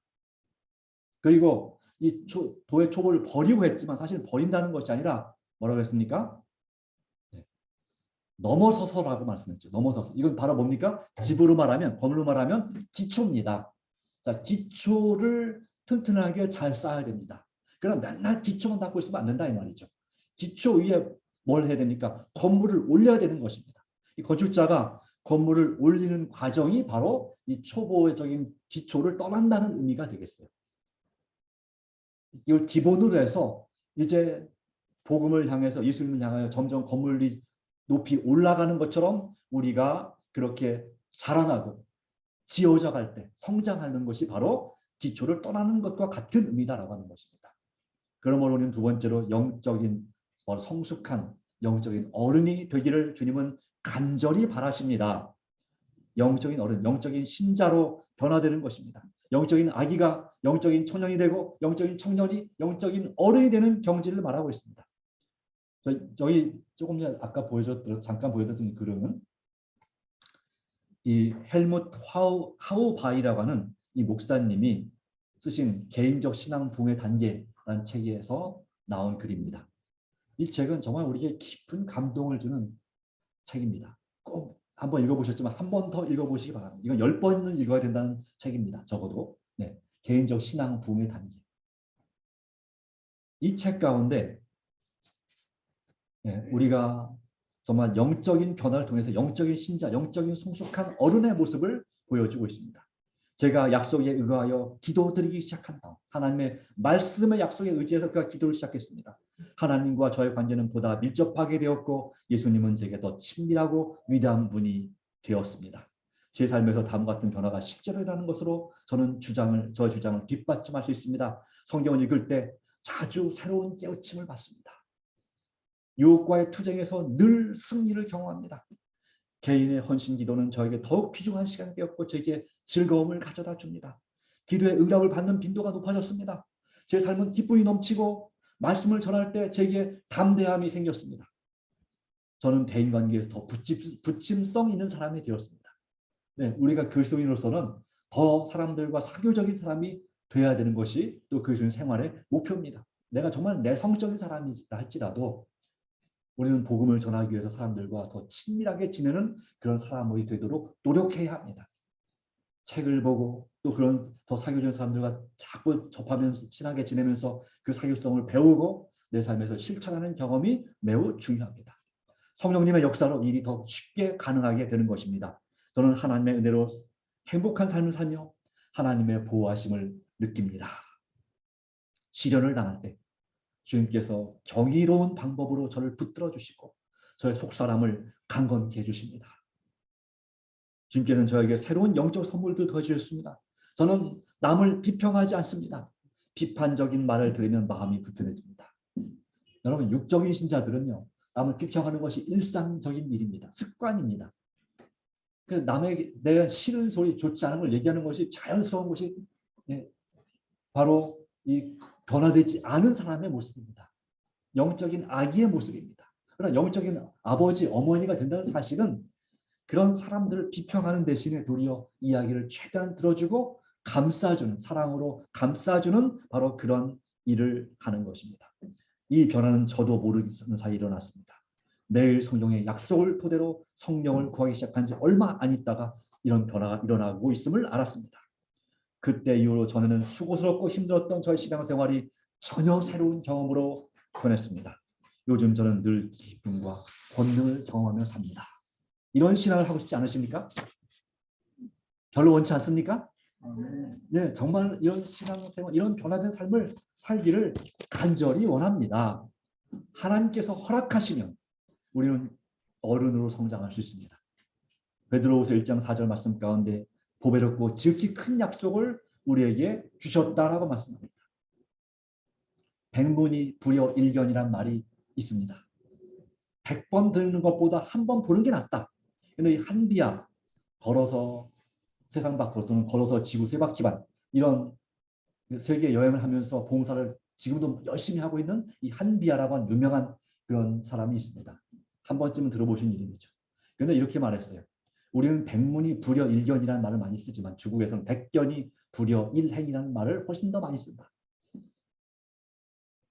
그리고 이 도의 초보를 버리고 했지만 사실 버린다는 것이 아니라 뭐라고 했습니까? 넘어서서라고 말씀했죠. 넘어서서. 이건 바로 뭡니까? 집으로 말하면, 건물로 말하면 기초입니다. 자, 기초를 튼튼하게 잘 쌓아야 됩니다. 그럼 맨날 기초만 닦고 있으면 안 된다 이 말이죠. 기초 위에 뭘 해야 됩니까? 건물을 올려야 되는 것입니다. 이 건축자가 건물을 올리는 과정이 바로 이 초보적인 기초를 떠난다는 의미가 되겠어요. 이걸 기본으로 해서 이제 복음을 향해서, 예수님을 향하여 점점 건물이 높이 올라가는 것처럼 우리가 그렇게 자라나고 지어져 갈 때 성장하는 것이 바로 기초를 떠나는 것과 같은 의미다라고 하는 것입니다. 그러므로 우리는 두 번째로 영적인 성숙한 영적인 어른이 되기를 주님은 간절히 바라십니다. 영적인 어른, 영적인 신자로 변화되는 것입니다. 영적인 아기가 영적인 청년이 되고 영적인 청년이 영적인 어른이 되는 경지를 말하고 있습니다. 저희 조금 전에 아까 잠깐 보여드렸던 글은 이 헬무트 하우바이라고 하는 이 목사님이 쓰신 개인적 신앙 붕의 단계라는 책에서 나온 글입니다. 이 책은 정말 우리에게 깊은 감동을 주는 책입니다. 꼭 한번 읽어보셨지만 한 번 더 읽어보시기 바랍니다. 이건 10번은 읽어야 된다는 책입니다. 적어도. 개인적 신앙 붕의 단계. 이 책 가운데 우리가 정말 영적인 변화를 통해서 영적인 신자, 영적인 성숙한 어른의 모습을 보여주고 있습니다. 제가 약속에 의거하여 기도드리기 시작한 다음 하나님의 말씀의 약속에 의지해서 그가 기도를 시작했습니다. 하나님과 저의 관계는 보다 밀접하게 되었고 예수님은 제게 더 친밀하고 위대한 분이 되었습니다. 제 삶에서 다음과 같은 변화가 실제로 일어나는 것으로 저의 주장을 뒷받침할 수 있습니다. 성경을 읽을 때 자주 새로운 깨우침을 받습니다. 유혹과의 투쟁에서 늘 승리를 경험합니다. 개인의 헌신 기도는 저에게 더욱 귀중한 시간이 되었고 제게 즐거움을 가져다 줍니다. 기도의 응답을 받는 빈도가 높아졌습니다. 제 삶은 기쁨이 넘치고 말씀을 전할 때 제게 담대함이 생겼습니다. 저는 대인관계에서 더 부침성 있는 사람이 되었습니다. 우리가 그리스도인으로서는 더 사람들과 사교적인 사람이 돼야 되는 것이 또 그리스도인 생활의 목표입니다. 내가 정말 내성적인 사람이라 할지라도 우리는 복음을 전하기 위해서 사람들과 더 친밀하게 지내는 그런 사람이 되도록 노력해야 합니다. 책을 보고 또 그런 더 사교적인 사람들과 자꾸 접하면서 친하게 지내면서 그 사교성을 배우고 내 삶에서 실천하는 경험이 매우 중요합니다. 성령님의 역사로 일이 더 쉽게 가능하게 되는 것입니다. 저는 하나님의 은혜로 행복한 삶을 살며 하나님의 보호하심을 느낍니다. 시련을 당할 때 주님께서 경이로운 방법으로 저를 붙들어 주시고 저의 속사람을 강건케 해주십니다. 주님께서는 저에게 새로운 영적 선물도 더 주셨습니다. 저는 남을 비평하지 않습니다. 비판적인 말을 들으면 마음이 불편해집니다. 여러분, 육적인 신자들은요, 남을 비평하는 것이 일상적인 일입니다. 습관입니다. 남에게 내가 싫은 소리, 좋지 않은 걸 얘기하는 것이 자연스러운 것이 바로 이 변화되지 않은 사람의 모습입니다. 영적인 아기의 모습입니다. 그러나 영적인 아버지, 어머니가 된다는 사실은 그런 사람들을 비평하는 대신에 도리어 이야기를 최대한 들어주고 감싸주는, 사랑으로 감싸주는 바로 그런 일을 하는 것입니다. 이 변화는 저도 모르는 사이에 일어났습니다. 매일 성령의 약속을 토대로 성령을 구하기 시작한 지 얼마 안 있다가 이런 변화가 일어나고 있음을 알았습니다. 그때 이후로 저는 수고스럽고 힘들었던 저의 신앙생활이 전혀 새로운 경험으로 변했습니다. 요즘 저는 늘 기쁨과 권능을 경험하며 삽니다. 이런 신앙을 하고 싶지 않으십니까? 별로 원치 않습니까? 네, 정말 이런 신앙생활, 이런 변화된 삶을 살기를 간절히 원합니다. 하나님께서 허락하시면 우리는 어른으로 성장할 수 있습니다. 베드로후서 1장 4절 말씀 가운데 보배롭고 지극히 큰 약속을 우리에게 주셨다라고 말씀합니다. 백문이 불여일견이란 말이 있습니다. 100번 듣는 것보다 한 번 보는 게 낫다. 근데 이 한비야, 걸어서 세상 밖으로 또는 걸어서 지구 세 바퀴반 이런 세계 여행을 하면서 봉사를 지금도 열심히 하고 있는 이 한비야라고 하는 유명한 그런 사람이 있습니다. 한 번쯤은 들어보신 이름이죠. 그런데 이렇게 말했어요. 우리는 백문이 불여일견이라는 말을 많이 쓰지만 중국에서는 백견이 불여일행이라는 말을 훨씬 더 많이 쓴다.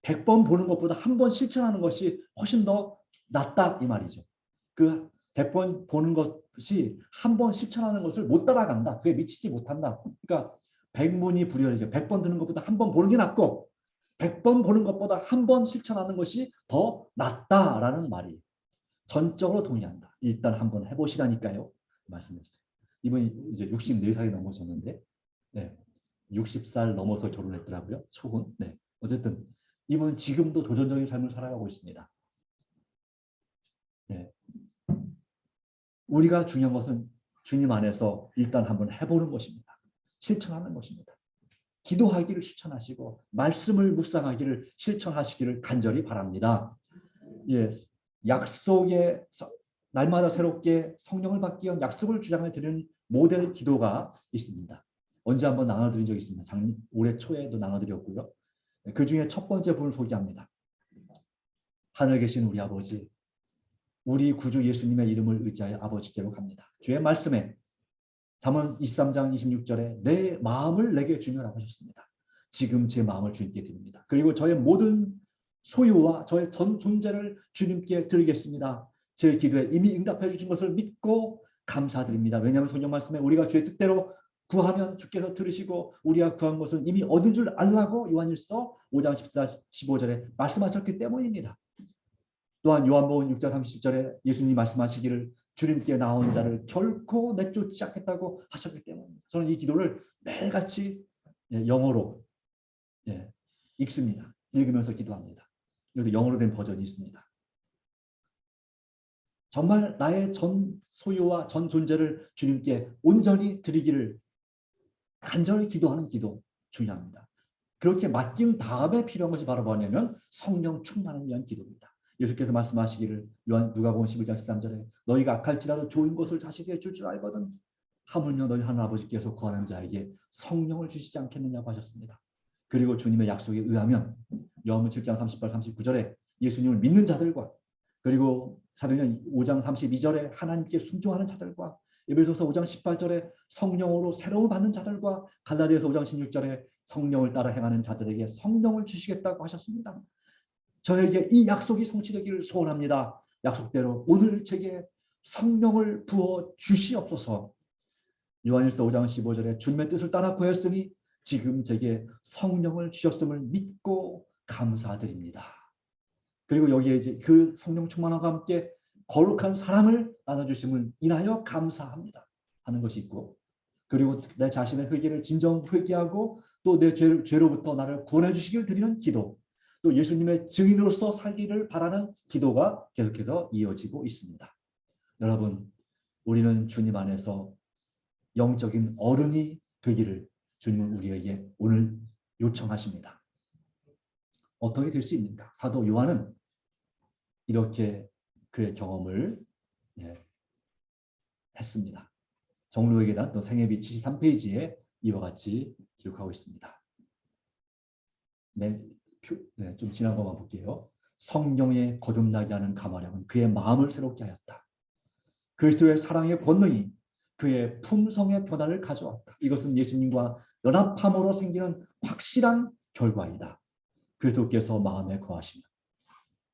100번 보는 것보다 한 번 실천하는 것이 훨씬 더 낫다 이 말이죠. 그 100번 보는 것이 한 번 실천하는 것을 못 따라간다. 그게 미치지 못한다. 그러니까 백문이 불여일견. 100번 듣는 것보다 한 번 보는 게 낫고 100번 보는 것보다 한 번 실천하는 것이 더 낫다라는 말이 전적으로 동의한다. 일단 한번 해보시라니까요. 말씀했어요. 이분이 이제 64살이 넘으셨는데 네, 60살 넘어서 결혼했더라고요. 초혼. 네. 어쨌든 이분은 지금도 도전적인 삶을 살아가고 있습니다. 네. 우리가 중요한 것은 주님 안에서 일단 한번 해보는 것입니다. 실천하는 것입니다. 기도하기를 실천하시고 말씀을 묵상하기를 실천하시기를 간절히 바랍니다. 예, 약속의 날마다 새롭게 성령을 받기 위한 약속을 주장해 드리는 모델 기도가 있습니다. 언제 한번 나눠드린 적이 있습니다. 올해 초에도 나눠드렸고요. 그 중에 첫 번째 분을 소개합니다. 하늘에 계신 우리 아버지, 우리 구주 예수님의 이름을 의지하여 아버지께로 갑니다. 주의 말씀에 잠언 23장 26절에 내 마음을 내게 주며라 하셨습니다. 지금 제 마음을 주님께 드립니다. 그리고 저의 모든 소유와 저의 전 존재를 주님께 드리겠습니다. 제 기도에 이미 응답해 주신 것을 믿고 감사드립니다. 왜냐하면 성경 말씀에 우리가 주의 뜻대로 구하면 주께서 들으시고 우리가 구한 것은 이미 얻은 줄 알라고 요한일서 5장 14, 15절에 말씀하셨기 때문입니다. 또한 요한복음 6장 30절에 예수님이 말씀하시기를 주님께 나온 자를 결코 내쫓지 않겠다고 하셨기 때문입니다. 저는 이 기도를 매일같이 영어로 읽습니다. 읽으면서 기도합니다. 여기 영어로 된 버전이 있습니다. 정말 나의 전 소유와 전 존재를 주님께 온전히 드리기를 간절히 기도하는 기도 중요합니다. 그렇게 맡긴 다음에 필요한 것이 바로 뭐냐면 성령 충만을 위한 기도입니다. 예수께서 말씀하시기를 누가복음 11장 13절에 너희가 악할지라도 좋은 것을 자식에게 줄 줄 알거든 하물며 너희 하늘 아버지께서 구하는 자에게 성령을 주시지 않겠느냐고 하셨습니다. 그리고 주님의 약속에 의하면 요한복음 7장 38, 39절에 예수님을 믿는 자들과 그리고 사도행전 5장 32절에 하나님께 순종하는 자들과 에베소서 5장 18절에 성령으로 새로운 받는 자들과 갈라디아서 5장 16절에 성령을 따라 행하는 자들에게 성령을 주시겠다고 하셨습니다. 저에게 이 약속이 성취되기를 소원합니다. 약속대로 오늘 제게 성령을 부어 주시옵소서. 요한일서 5장 15절에 주님의 뜻을 따라 구했으니 지금 제게 성령을 주셨음을 믿고 감사드립니다. 그리고 여기에 이제 그 성령 충만함과 함께 거룩한 사랑을 나눠주심을 인하여 감사합니다 하는 것이 있고, 그리고 내 자신의 회개를 진정 회개하고 또 내 죄로부터 나를 구원해 주시길 드리는 기도, 또 예수님의 증인으로서 살기를 바라는 기도가 계속해서 이어지고 있습니다. 여러분, 우리는 주님 안에서 영적인 어른이 되기를 주님은 우리에게 오늘 요청하십니다. 어떻게 될 수 있는가? 사도 요한은 이렇게 그의 경험을 했습니다. 정로에게 대한 또 생애비 73페이지에 이와 같이 기록하고 있습니다. 좀 지난 것만 볼게요. 성령의 거듭나게 하는 감화력은 그의 마음을 새롭게 하였다. 그리스도의 사랑의 권능이 그의 품성의 변화를 가져왔다. 이것은 예수님과 연합함으로 생기는 확실한 결과이다. 그리스도께서 마음에 거하시면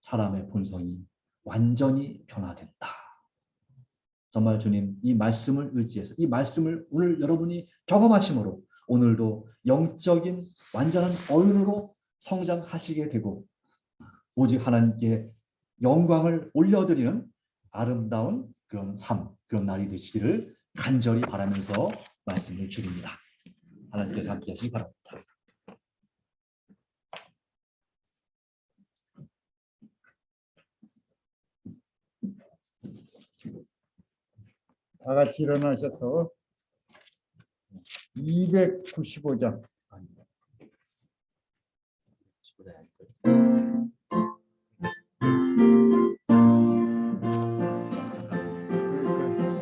사람의 본성이 완전히 변화된다. 정말 주님 이 말씀을 의지해서 이 말씀을 오늘 여러분이 경험하심으로 오늘도 영적인 완전한 어른으로 성장하시게 되고 오직 하나님께 영광을 올려드리는 아름다운 그런 삶, 그런 날이 되시기를 간절히 바라면서 말씀을 드립니다. 하나님께서 함께 하시기 바랍니다. 다 같이 일어나셔서 295장.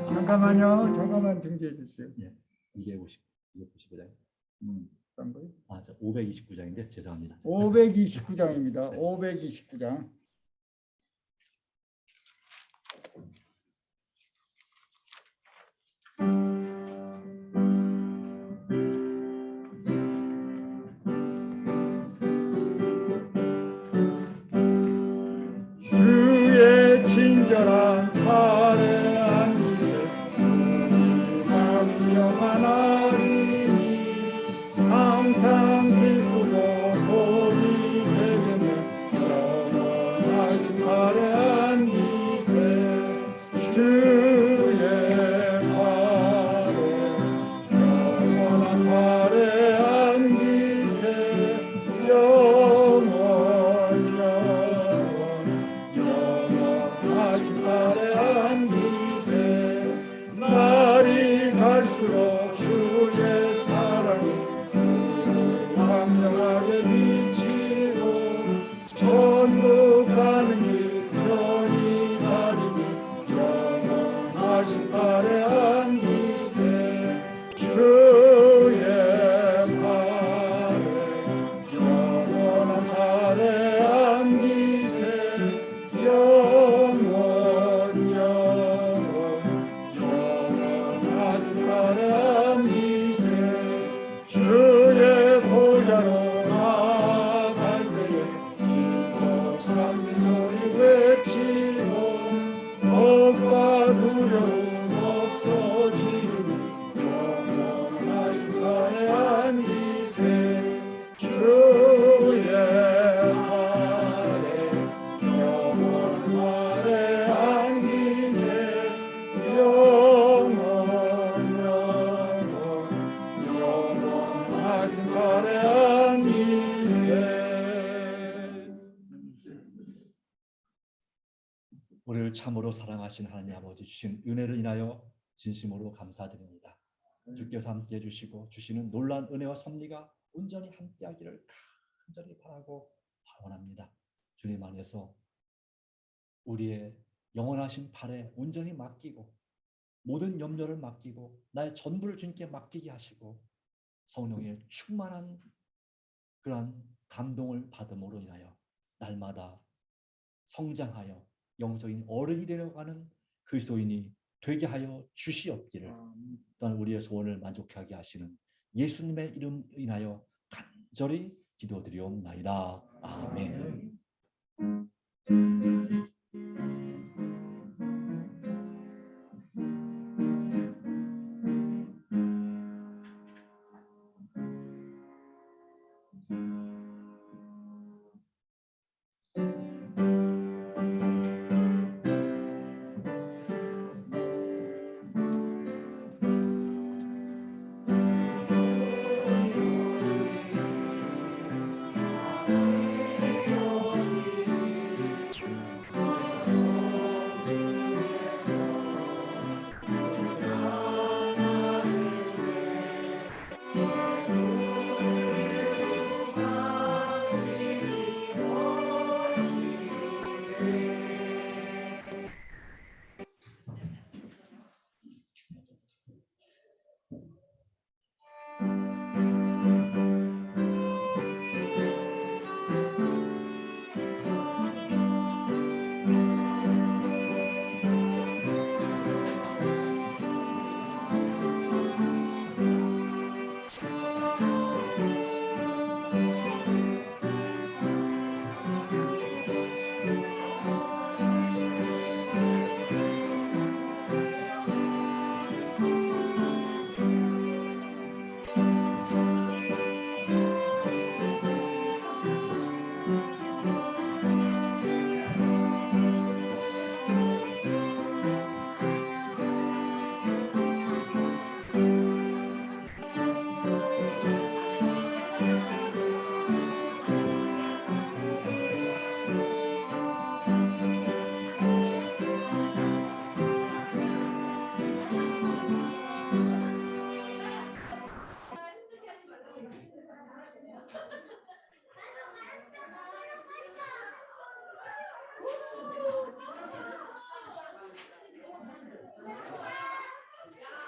잠깐만요. 잠깐만 중지해 주세요. 예, 295장. 어떤 거요? 529장인데 죄송합니다. 529장입니다. 529장. 주의 친절한 팔에 안기세 마음이 영원하리니 항상 기쁘고 복이 되겠네 영원하신 팔에 안기세 주의 팔에 영원한 팔에 안기세 영원 팔에 안기세 날이 갈수록 주의 사랑이 광명하게 비치고 천국 가는 길 편히 가리니 영원하신 팔에 안기세 주의 팔에 영원한 팔에 안기세 영원하신 팔에 안기세 주의 보좌로 나아갈 때에 기뻐 찬미 소리 외치고 겁과 두려움 없어지니 영원하신 팔에 안기세 주의 팔에 영원하래 안기세 영원하신 팔에 안기세. 우리를 참으로 사랑하신 하나님 아버지 주신 은혜를 인하여 진심으로 감사드립니다. 주께서 함께해 주시고 주시는 놀라운 은혜와 섭리가 온전히 함께하기를 간절히 바라고 원합니다. 주님 안에서 우리의 영원하신 팔에 온전히 맡기고 모든 염려를 맡기고 나의 전부를 주님께 맡기게 하시고 성령의 충만한 그러한 감동을 받음으로 인하여 날마다 성장하여 영적인 어른이 되어가는 그리스도인이 되게 하여 주시옵기를 또한 우리의 소원을 만족하게 하시는 예수님의 이름 인하여 간절히 기도드리옵나이다. 아멘.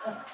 아,